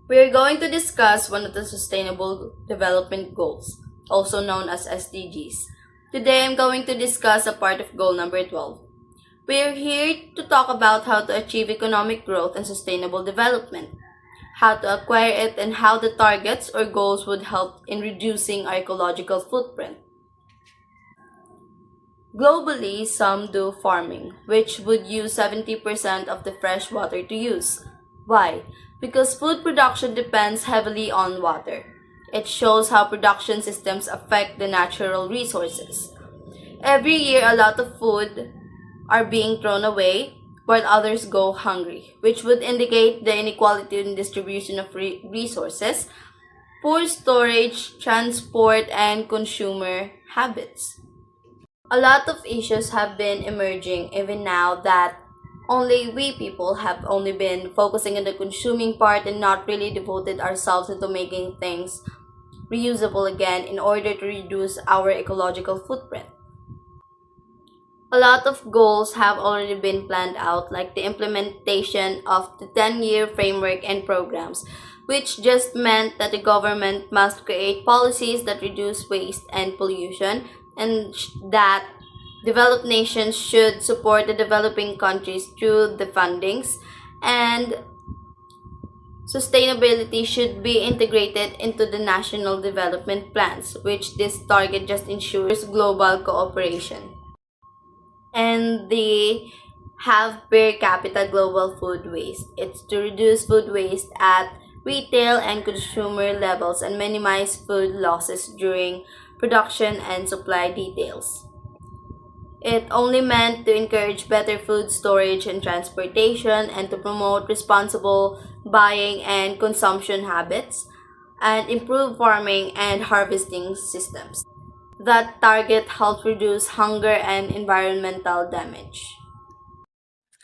We are going to discuss one of the Sustainable Development Goals, also known as SDGs. Today I'm going to discuss a part of goal number 12. We are here to talk about how to achieve economic growth and sustainable development, how to acquire it, and how the targets or goals would help in reducing our ecological footprint. Globally, some do farming, which would use 70% of the fresh water to use. Why? Because food production depends heavily on water. It shows how production systems affect the natural resources. Every year, a lot of food are being thrown away while others go hungry, which would indicate the inequality in distribution of resources, poor storage, transport, and consumer habits. A lot of issues have been emerging even now that only we people have only been focusing on the consuming part and not really devoted ourselves into making things reusable again in order to reduce our ecological footprint. A lot of goals have already been planned out, like the implementation of the 10-year framework and programs, which just meant that the government must create policies that reduce waste and pollution, and that developed nations should support the developing countries through the fundings, and sustainability should be integrated into the national development plans, which this target just ensures global cooperation. And they have per capita global food waste. It's to reduce food waste at retail and consumer levels and minimize food losses during production and supply details. It only meant to encourage better food storage and transportation and to promote responsible buying and consumption habits and improve farming and harvesting systems. That target helps reduce hunger and environmental damage.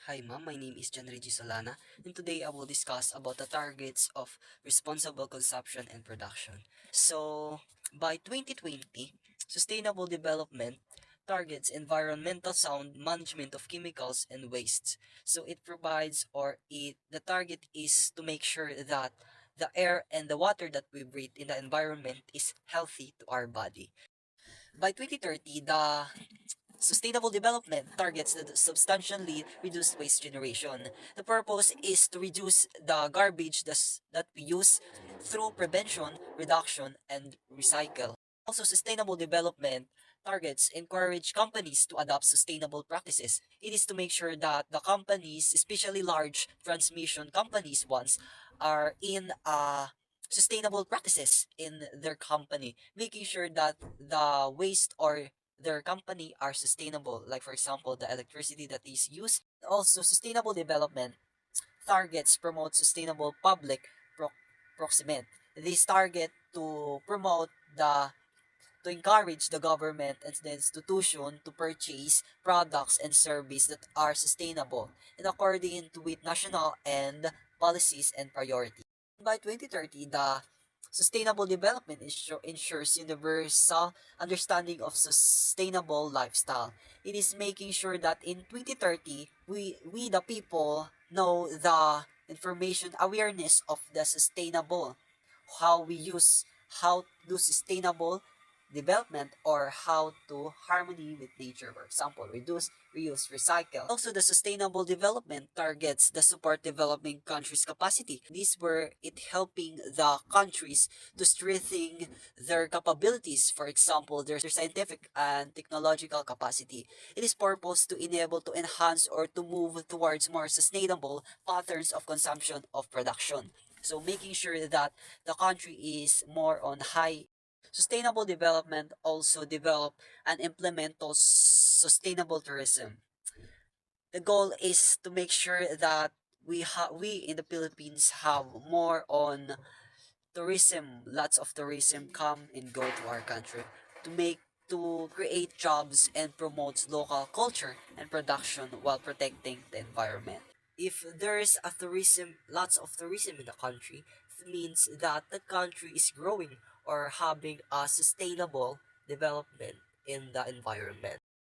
Hi ma'am, my name is John Regis Solana, and today I will discuss about the targets of responsible consumption and production. So, by 2020, sustainable development targets environmental sound management of chemicals and wastes. So it provides the target is to make sure that the air and the water that we breathe in the environment is healthy to our body. By 2030, the Sustainable development targets that substantially reduce waste generation. The purpose is to reduce the garbage that we use through prevention, reduction, and recycle. Also, sustainable development targets encourage companies to adopt sustainable practices. It is to make sure that the companies, especially large transmission companies ones, are in sustainable practices in their company, making sure that the waste or their company are sustainable, like for example the electricity that is used. Also, sustainable development targets promote sustainable public procurement. This target to promote the to encourage the government and the institution to purchase products and services that are sustainable and according to with national and policies and priorities. By 2030, the sustainable development ensures universal understanding of sustainable lifestyle. It is making sure that in 2030, we the people know the information awareness of the sustainable, how we use, how to do sustainable development or how to harmony with nature. For example, reduce, reuse, recycle. Also, the sustainable development targets the support developing countries' capacity. This where it helping the countries to strengthen their capabilities. For example, their scientific and technological capacity. It is purpose to enable to enhance or to move towards more sustainable patterns of consumption of production. So making sure that the country is more on high. Sustainable development also develop and implement sustainable tourism. The goal is to make sure that we in the Philippines have more on tourism. Lots of tourism come and go to our country to make to create jobs and promotes local culture and production while protecting the environment. If there is a tourism, lots of tourism in the country, it means that the country is growing or having a sustainable development in the environment.